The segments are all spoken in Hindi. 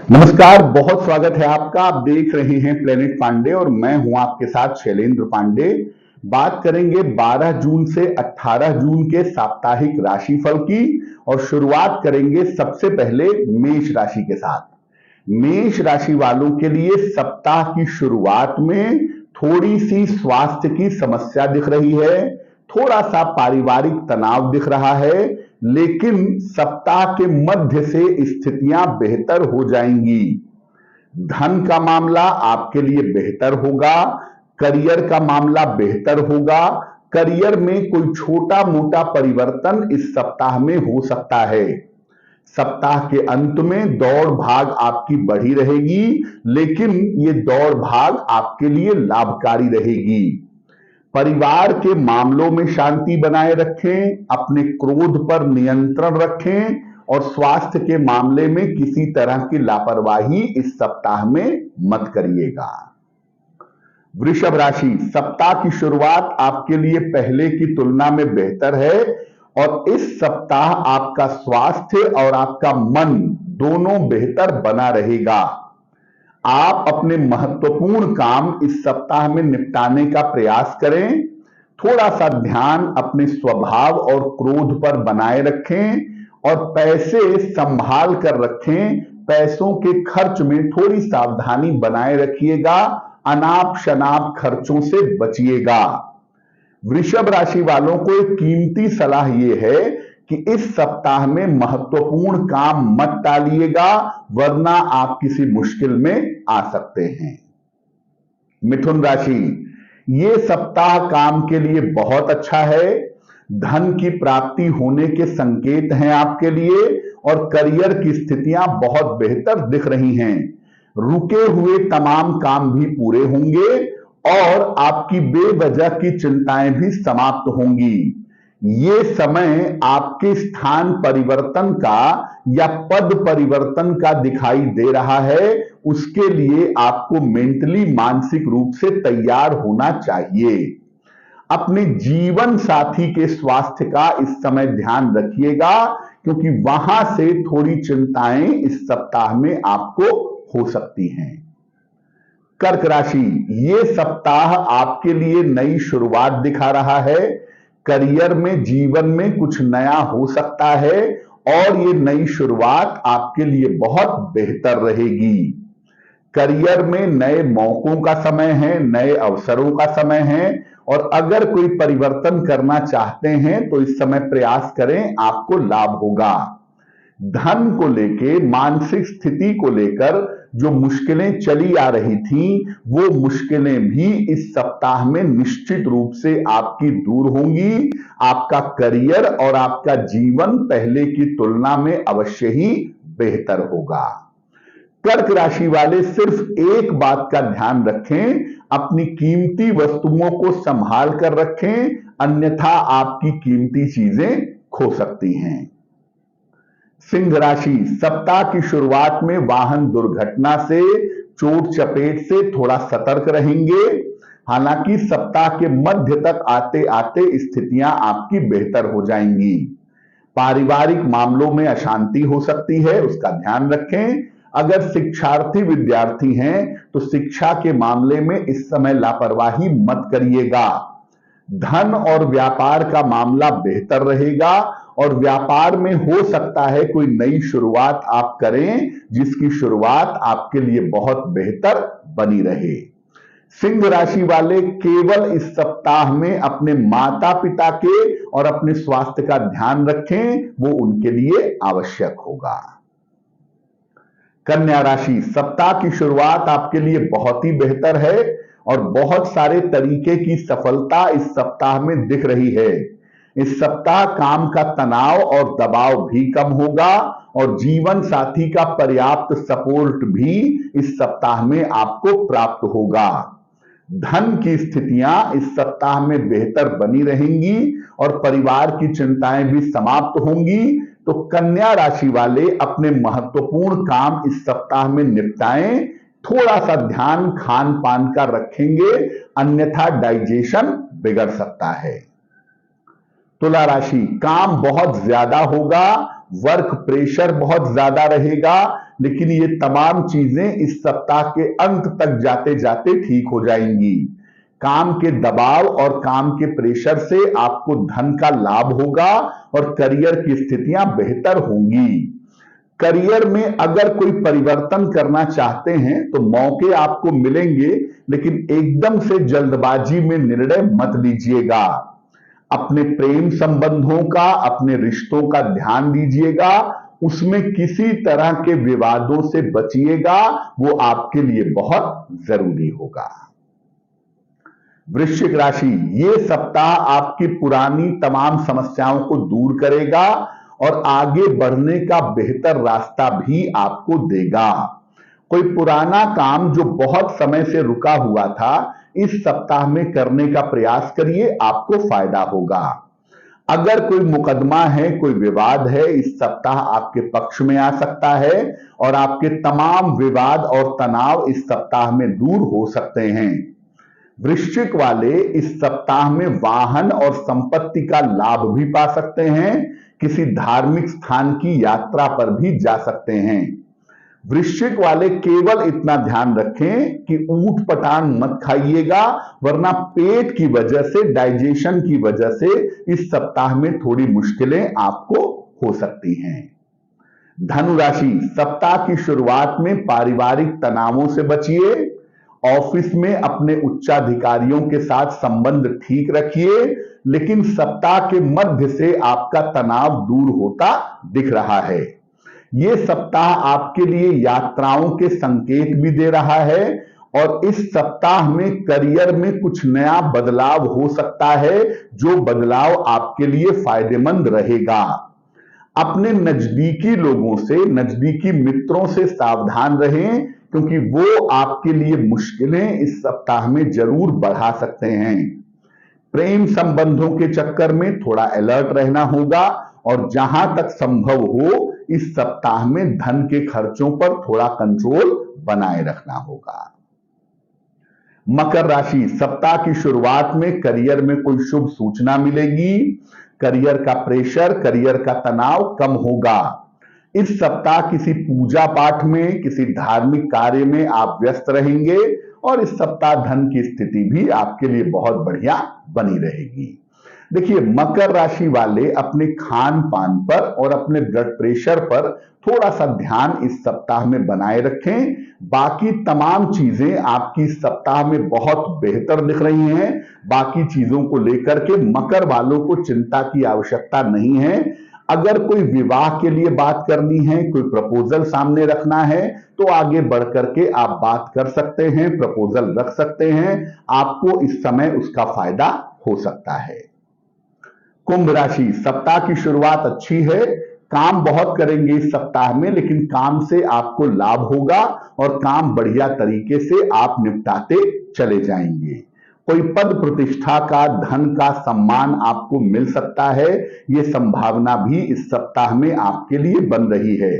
नमस्कार, बहुत स्वागत है आपका। आप देख रहे हैं प्लेनेट पांडे और मैं हूं आपके साथ शैलेंद्र पांडे। बात करेंगे 12 जून से 18 जून के साप्ताहिक राशिफल की और शुरुआत करेंगे सबसे पहले मेष राशि के साथ। मेष राशि वालों के लिए सप्ताह की शुरुआत में थोड़ी सी स्वास्थ्य की समस्या दिख रही है, थोड़ा सा पारिवारिक तनाव दिख रहा है, लेकिन सप्ताह के मध्य से स्थितियां बेहतर हो जाएंगी। धन का मामला आपके लिए बेहतर होगा, करियर का मामला बेहतर होगा। करियर में कोई छोटा मोटा परिवर्तन इस सप्ताह में हो सकता है। सप्ताह के अंत में दौड़ भाग आपकी बढ़ी रहेगी, लेकिन ये दौड़ भाग आपके लिए लाभकारी रहेगी। परिवार के मामलों में शांति बनाए रखें, अपने क्रोध पर नियंत्रण रखें और स्वास्थ्य के मामले में किसी तरह की लापरवाही इस सप्ताह में मत करिएगा। वृषभ राशि, सप्ताह की शुरुआत आपके लिए पहले की तुलना में बेहतर है और इस सप्ताह आपका स्वास्थ्य और आपका मन दोनों बेहतर बना रहेगा। आप अपने महत्वपूर्ण काम इस सप्ताह में निपटाने का प्रयास करें। थोड़ा सा ध्यान अपने स्वभाव और क्रोध पर बनाए रखें और पैसे संभाल कर रखें। पैसों के खर्च में थोड़ी सावधानी बनाए रखिएगा, अनाप शनाप खर्चों से बचिएगा। वृषभ राशि वालों को एक कीमती सलाह यह है कि इस सप्ताह में महत्वपूर्ण काम मत टालिएगा, वरना आप किसी मुश्किल में आ सकते हैं। मिथुन राशि, ये सप्ताह काम के लिए बहुत अच्छा है। धन की प्राप्ति होने के संकेत हैं आपके लिए और करियर की स्थितियां बहुत बेहतर दिख रही हैं। रुके हुए तमाम काम भी पूरे होंगे और आपकी बेवजह की चिंताएं भी समाप्त होंगी। ये समय आपके स्थान परिवर्तन का या पद परिवर्तन का दिखाई दे रहा है। उसके लिए आपको मेंटली मानसिक रूप से तैयार होना चाहिए। अपने जीवन साथी के स्वास्थ्य का इस समय ध्यान रखिएगा, क्योंकि वहां से थोड़ी चिंताएं इस सप्ताह में आपको हो सकती हैं। कर्क राशि, ये सप्ताह आपके लिए नई शुरुआत दिखा रहा है। करियर में, जीवन में कुछ नया हो सकता है और ये नई शुरुआत आपके लिए बहुत बेहतर रहेगी। करियर में नए मौकों का समय है, नए अवसरों का समय है और अगर कोई परिवर्तन करना चाहते हैं तो इस समय प्रयास करें, आपको लाभ होगा। धन को लेके, मानसिक स्थिति को लेकर जो मुश्किलें चली आ रही थीं, वो मुश्किलें भी इस सप्ताह में निश्चित रूप से आपकी दूर होंगी। आपका करियर और आपका जीवन पहले की तुलना में अवश्य ही बेहतर होगा। कर्क राशि वाले सिर्फ एक बात का ध्यान रखें, अपनी कीमती वस्तुओं को संभाल कर रखें, अन्यथा आपकी कीमती चीजें खो सकती हैं। सिंह राशि, सप्ताह की शुरुआत में वाहन दुर्घटना से, चोट चपेट से थोड़ा सतर्क रहेंगे। हालांकि सप्ताह के मध्य तक आते आते स्थितियां आपकी बेहतर हो जाएंगी। पारिवारिक मामलों में अशांति हो सकती है, उसका ध्यान रखें। अगर शिक्षार्थी विद्यार्थी हैं तो शिक्षा के मामले में इस समय लापरवाही मत करिएगा। धन और व्यापार का मामला बेहतर रहेगा और व्यापार में हो सकता है कोई नई शुरुआत आप करें, जिसकी शुरुआत आपके लिए बहुत बेहतर बनी रहे। सिंह राशि वाले केवल इस सप्ताह में अपने माता पिता के और अपने स्वास्थ्य का ध्यान रखें, वो उनके लिए आवश्यक होगा। कन्या राशि, सप्ताह की शुरुआत आपके लिए बहुत ही बेहतर है और बहुत सारे तरीके की सफलता इस सप्ताह में दिख रही है। इस सप्ताह काम का तनाव और दबाव भी कम होगा और जीवन साथी का पर्याप्त सपोर्ट भी इस सप्ताह में आपको प्राप्त होगा। धन की स्थितियां इस सप्ताह में बेहतर बनी रहेंगी और परिवार की चिंताएं भी समाप्त होंगी। तो कन्या राशि वाले अपने महत्वपूर्ण काम इस सप्ताह में निपटाएं। थोड़ा सा ध्यान खान पान का रखेंगे, अन्यथा डाइजेशन बिगड़ सकता है। तुला राशि, काम बहुत ज्यादा होगा वर्क प्रेशर बहुत ज्यादा रहेगा, लेकिन ये तमाम चीजें इस सप्ताह के अंत तक जाते जाते ठीक हो जाएंगी। काम के दबाव और काम के प्रेशर से आपको धन का लाभ होगा और करियर की स्थितियां बेहतर होंगी। करियर में अगर कोई परिवर्तन करना चाहते हैं तो मौके आपको मिलेंगे, लेकिन एकदम से जल्दबाजी में निर्णय मत लीजिएगा। अपने प्रेम संबंधों का, अपने रिश्तों का ध्यान दीजिएगा, उसमें किसी तरह के विवादों से बचिएगा, वो आपके लिए बहुत जरूरी होगा। वृश्चिक राशि, ये सप्ताह आपकी पुरानी तमाम समस्याओं को दूर करेगा और आगे बढ़ने का बेहतर रास्ता भी आपको देगा। कोई पुराना काम जो बहुत समय से रुका हुआ था, इस सप्ताह में करने का प्रयास करिए, आपको फायदा होगा। अगर कोई मुकदमा है, कोई विवाद है, इस सप्ताह आपके पक्ष में आ सकता है और आपके तमाम विवाद और तनाव इस सप्ताह में दूर हो सकते हैं। वृश्चिक वाले इस सप्ताह में वाहन और संपत्ति का लाभ भी पा सकते हैं, किसी धार्मिक स्थान की यात्रा पर भी जा सकते हैं। वृश्चिक वाले केवल इतना ध्यान रखें कि ऊट पटांग मत खाइएगा, वरना पेट की वजह से, डाइजेशन की वजह से इस सप्ताह में थोड़ी मुश्किलें आपको हो सकती हैं। धनु राशि, सप्ताह की शुरुआत में पारिवारिक तनावों से बचिए। ऑफिस में अपने उच्चाधिकारियों के साथ संबंध ठीक रखिए, लेकिन सप्ताह के मध्य से आपका तनाव दूर होता दिख रहा है। ये सप्ताह आपके लिए यात्राओं के संकेत भी दे रहा है और इस सप्ताह में करियर में कुछ नया बदलाव हो सकता है, जो बदलाव आपके लिए फायदेमंद रहेगा। अपने नजदीकी लोगों से, नजदीकी मित्रों से सावधान रहें, क्योंकि वो आपके लिए मुश्किलें इस सप्ताह में जरूर बढ़ा सकते हैं। प्रेम संबंधों के चक्कर में थोड़ा अलर्ट रहना होगा और जहां तक संभव हो इस सप्ताह में धन के खर्चों पर थोड़ा कंट्रोल बनाए रखना होगा। मकर राशि, सप्ताह की शुरुआत में करियर में कोई शुभ सूचना मिलेगी। करियर का प्रेशर, करियर का तनाव कम होगा। इस सप्ताह किसी पूजा पाठ में, किसी धार्मिक कार्य में आप व्यस्त रहेंगे और इस सप्ताह धन की स्थिति भी आपके लिए बहुत बढ़िया बनी रहेगी। देखिए, मकर राशि वाले अपने खान पान पर और अपने ब्लड प्रेशर पर थोड़ा सा ध्यान इस सप्ताह में बनाए रखें। बाकी तमाम चीजें आपकी इस सप्ताह में बहुत बेहतर दिख रही हैं। बाकी चीजों को लेकर के मकर वालों को चिंता की आवश्यकता नहीं है। अगर कोई विवाह के लिए बात करनी है, कोई प्रपोजल सामने रखना है, तो आगे बढ़ करके आप बात कर सकते हैं, प्रपोजल रख सकते हैं। आपको इस समय उसका फायदा हो सकता है। कुंभ राशि, सप्ताह की शुरुआत अच्छी है। काम बहुत करेंगे इस सप्ताह में, लेकिन काम से आपको लाभ होगा और काम बढ़िया तरीके से आप निपटाते चले जाएंगे। कोई पद प्रतिष्ठा का, धन का, सम्मान आपको मिल सकता है। यह संभावना भी इस सप्ताह में आपके लिए बन रही है।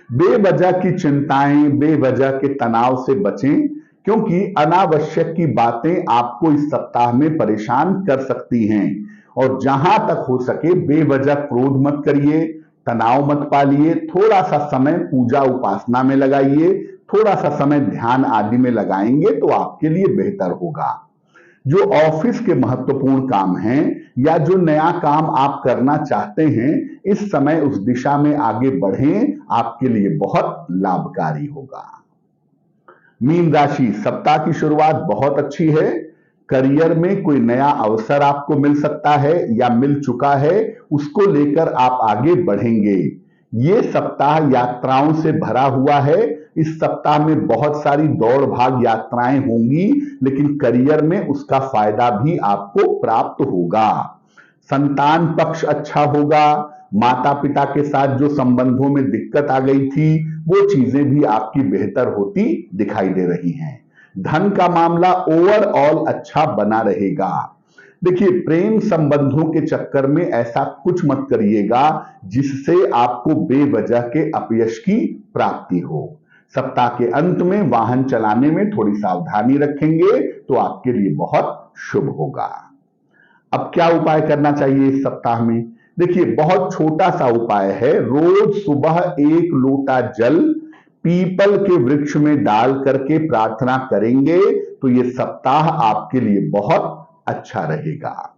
बेवजह की चिंताएं, बेवजह के तनाव से बचें, क्योंकि अनावश्यक की बातें आपको इस सप्ताह में परेशान कर सकती हैं। और जहां तक हो सके बेवजह क्रोध मत करिए, तनाव मत पालिए। थोड़ा सा समय पूजा उपासना में लगाइए, थोड़ा सा समय ध्यान आदि में लगाएंगे तो आपके लिए बेहतर होगा। जो ऑफिस के महत्वपूर्ण काम हैं या जो नया काम आप करना चाहते हैं, इस समय उस दिशा में आगे बढ़ें, आपके लिए बहुत लाभकारी होगा। मीन राशि, सप्ताह की शुरुआत बहुत अच्छी है। करियर में कोई नया अवसर आपको मिल सकता है या मिल चुका है, उसको लेकर आप आगे बढ़ेंगे। ये सप्ताह यात्राओं से भरा हुआ है। इस सप्ताह में बहुत सारी दौड़ भाग यात्राएं होंगी, लेकिन करियर में उसका फायदा भी आपको प्राप्त होगा। संतान पक्ष अच्छा होगा। माता पिता के साथ जो संबंधों में दिक्कत आ गई थी, वो चीजें भी आपकी बेहतर होती दिखाई दे रही हैं। धन का मामला ओवरऑल अच्छा बना रहेगा। देखिए, प्रेम संबंधों के चक्कर में ऐसा कुछ मत करिएगा जिससे आपको बेवजह के अपयश की प्राप्ति हो। सप्ताह के अंत में वाहन चलाने में थोड़ी सावधानी रखेंगे तो आपके लिए बहुत शुभ होगा। अब क्या उपाय करना चाहिए इस सप्ताह में? देखिए बहुत छोटा सा उपाय है, रोज सुबह 1 लोटा जल पीपल के वृक्ष में डाल करके प्रार्थना करेंगे तो ये सप्ताह आपके लिए बहुत अच्छा रहेगा।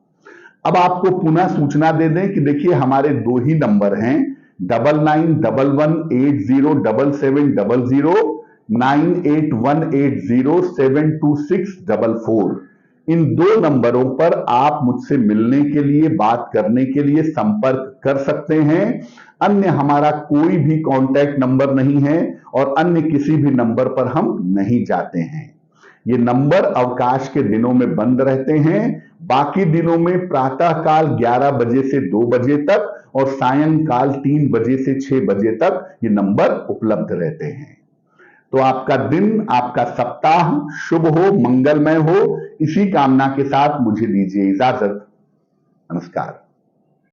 अब आपको पुनः सूचना दे दें कि देखिए हमारे 2 ही नंबर हैं, 9911807700, 9818072644। इन 2 नंबरों पर आप मुझसे मिलने के लिए, बात करने के लिए संपर्क कर सकते हैं। अन्य हमारा कोई भी कांटेक्ट नंबर नहीं है और अन्य किसी भी नंबर पर हम नहीं जाते हैं। ये नंबर अवकाश के दिनों में बंद रहते हैं, बाकी दिनों में प्रातःकाल 11 बजे से 2 बजे तक और सायंकाल 3 बजे से 6 बजे तक ये नंबर उपलब्ध रहते हैं। तो आपका दिन, आपका सप्ताह शुभ हो, मंगलमय हो, इसी कामना के साथ मुझे दीजिए इजाजत। नमस्कार।